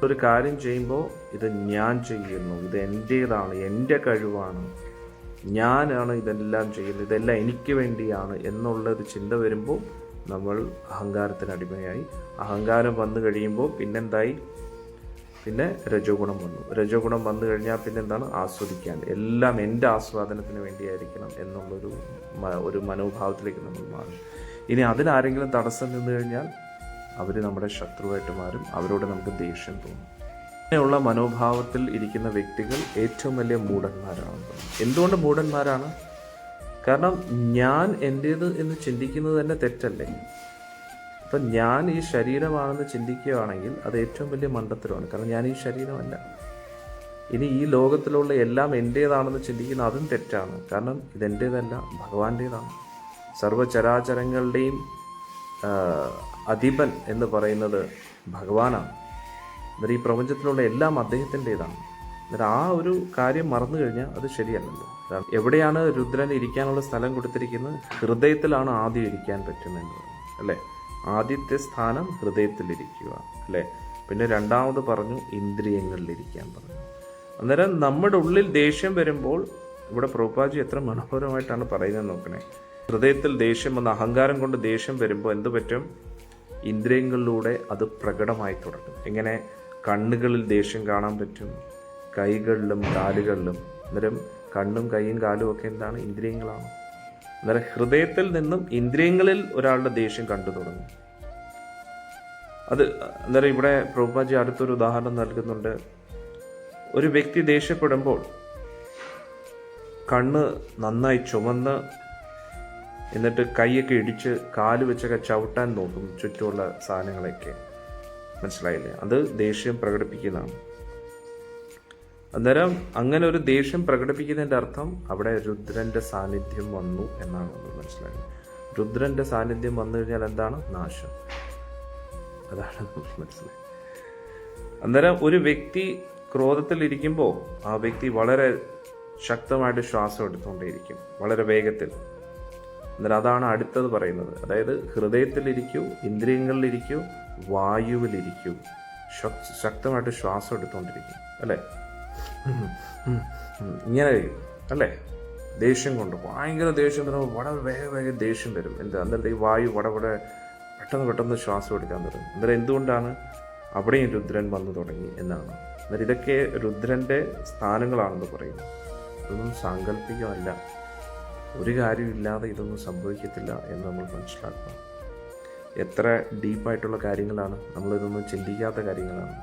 ഒരു കാര്യം ചെയ്യുമ്പോൾ ഇത് ഞാൻ ചെയ്യുന്നു, ഇത് എൻ്റേതാണ്, എൻ്റെ കഴിവാണ്, ഞാനാണ് ഇതെല്ലാം ചെയ്യുന്നത്, ഇതെല്ലാം എനിക്ക് വേണ്ടിയാണ് എന്നുള്ളൊരു ചിന്ത വരുമ്പോൾ നമ്മൾ അഹങ്കാരത്തിന് അടിമയായി. അഹങ്കാരം വന്നു കഴിയുമ്പോൾ പിന്നെന്തായി? പിന്നെ രജോ ഗുണം വന്നു. രജോ ഗുണം വന്നു കഴിഞ്ഞാൽ പിന്നെന്താണ്? ആസ്വദിക്കാൻ, എല്ലാം എൻ്റെ ആസ്വാദനത്തിന് വേണ്ടിയായിരിക്കണം എന്നുള്ളൊരു മനോഭാവത്തിലേക്ക് നമ്മൾ മാറും. ഇനി അതിനാരെങ്കിലും തടസ്സം നിന്ന് കഴിഞ്ഞാൽ അവർ നമ്മുടെ ശത്രുവായിട്ട് മാറും, അവരോട് നമുക്ക് ദേഷ്യം തോന്നും. അങ്ങനെയുള്ള മനോഭാവത്തിൽ ഇരിക്കുന്ന വ്യക്തികൾ ഏറ്റവും വലിയ മൂഢന്മാരാണ്. എന്തുകൊണ്ട് മൂഢന്മാരാണ്? കാരണം ഞാൻ എൻ്റേത് എന്ന് ചിന്തിക്കുന്നത് തന്നെ തെറ്റല്ലേ? അപ്പം ഞാൻ ഈ ശരീരമാണെന്ന് ചിന്തിക്കുകയാണെങ്കിൽ അത് ഏറ്റവും വലിയ മണ്ടത്തരമാണ്. കാരണം ഞാൻ ഈ ശരീരമല്ല. ഇനി ഈ ലോകത്തിലുള്ള എല്ലാം എൻ്റേതാണെന്ന് ചിന്തിക്കുന്ന അതും തെറ്റാണ്. കാരണം ഇതെൻ്റേതല്ല, ഭഗവാന്റേതാണ്. സർവചരാചരങ്ങളുടെയും അധിപൻ എന്ന് പറയുന്നത് ഭഗവാനാണ്. എന്നിട്ട് ഈ പ്രപഞ്ചത്തിലുള്ള എല്ലാം അദ്ദേഹത്തിൻ്റെതാണ്. എന്നിട്ട് ആ ഒരു കാര്യം മറന്നു കഴിഞ്ഞാൽ അത് ശരിയല്ലല്ലോ. എവിടെയാണ് രുദ്രന് ഇരിക്കാനുള്ള സ്ഥലം കൊടുത്തിരിക്കുന്നത്? ഹൃദയത്തിലാണ് ആദ്യം ഇരിക്കാൻ പറ്റുന്നത് അല്ലേ? ആദ്യത്തെ സ്ഥാനം ഹൃദയത്തിലിരിക്കുക അല്ലേ? പിന്നെ രണ്ടാമത് പറഞ്ഞു ഇന്ദ്രിയങ്ങളിലിരിക്കാൻ പറഞ്ഞു. അന്നേരം നമ്മുടെ ഉള്ളിൽ ദേഷ്യം വരുമ്പോൾ, ഇവിടെ പ്രഭുപാദി എത്ര മനോഹരമായിട്ടാണ് പറയുന്നത് നോക്കണേ. ഹൃദയത്തിൽ ദേഷ്യം വന്ന് അഹങ്കാരം കൊണ്ട് ദേഷ്യം വരുമ്പോൾ എന്ത് പറ്റും? ഇന്ദ്രിയങ്ങളിലൂടെ അത് പ്രകടമായി തുടങ്ങും. എങ്ങനെ? കണ്ണുകളിൽ ദേഷ്യം കാണാൻ പറ്റും, കൈകളിലും കാലുകളിലും. അന്നേരം കണ്ണും കൈയും കാലും ഒക്കെ എന്താണ്? ഇന്ദ്രിയങ്ങളാണ്. അന്നേരം ഹൃദയത്തിൽ നിന്നും ഇന്ദ്രിയങ്ങളിൽ ഒരാളുടെ ദേഷ്യം കണ്ടു തുടങ്ങും. അന്നേരം ഇവിടെ പ്രഭുപാദി അടുത്തൊരു ഉദാഹരണം നൽകുന്നുണ്ട്. ഒരു വ്യക്തി ദേഷ്യപ്പെടുമ്പോൾ കണ്ണ് നന്നായി ചുമന്ന്, എന്നിട്ട് കൈയൊക്കെ ഇടിച്ച് കാല് വെച്ചൊക്കെ ചവിട്ടാൻ നോക്കും ചുറ്റുമുള്ള സാധനങ്ങളൊക്കെ. മനസ്സിലായില്ലേ? അത് ദേഷ്യം പ്രകടിപ്പിക്കുന്നതാണ്. അന്നേരം അങ്ങനെ ഒരു ദേഷ്യം പ്രകടിപ്പിക്കുന്നതിൻ്റെ അർത്ഥം അവിടെ രുദ്രന്റെ സാന്നിധ്യം വന്നു എന്നാണ് നമ്മൾ മനസ്സിലായത്. രുദ്രന്റെ സാന്നിധ്യം വന്നു കഴിഞ്ഞാൽ എന്താണ്? നാശം. അതാണ് നമ്മൾ മനസ്സിലായത്. അന്നേരം ഒരു വ്യക്തി ക്രോധത്തിലിരിക്കുമ്പോൾ ആ വ്യക്തി വളരെ ശക്തമായിട്ട് ശ്വാസം എടുത്തുകൊണ്ടേയിരിക്കും, വളരെ വേഗത്തിൽ. അന്നേരം അതാണ് അടുത്തത് പറയുന്നത്. അതായത് ഹൃദയത്തിലിരിക്കൂ, ഇന്ദ്രിയങ്ങളിലിരിക്കൂ, വായുവിലിരിക്കൂ, ശക്തമായിട്ട് ശ്വാസം എടുത്തുകൊണ്ടിരിക്കും അല്ലേ? ഇങ്ങനെ കഴിയും അല്ലേ? ദേഷ്യം കൊണ്ട് ഭയങ്കര ദേഷ്യം വരുമ്പോൾ വളരെ വേഗം ദേഷ്യം വരും. അന്നേരത്തെ ഈ വായു വളരെ പെട്ടെന്ന് ശ്വാസം എടുക്കാൻ തുടങ്ങും. അന്നേരം എന്തുകൊണ്ടാണ്? അവിടെയും രുദ്രൻ വന്നു തുടങ്ങി എന്നാണ്. അന്നേരം ഇതൊക്കെ രുദ്രന്റെ സ്ഥാനങ്ങളാണെന്ന് പറയുന്നു. ഇതൊന്നും സാങ്കല്പികമല്ല. ഒരു കാര്യമില്ലാതെ ഇതൊന്നും സംഭവിക്കത്തില്ല എന്ന് നമ്മൾ മനസ്സിലാക്കണം. എത്ര ഡീപ്പായിട്ടുള്ള കാര്യങ്ങളാണ്, നമ്മളിതൊന്നും ചിന്തിക്കാത്ത കാര്യങ്ങളാണ്.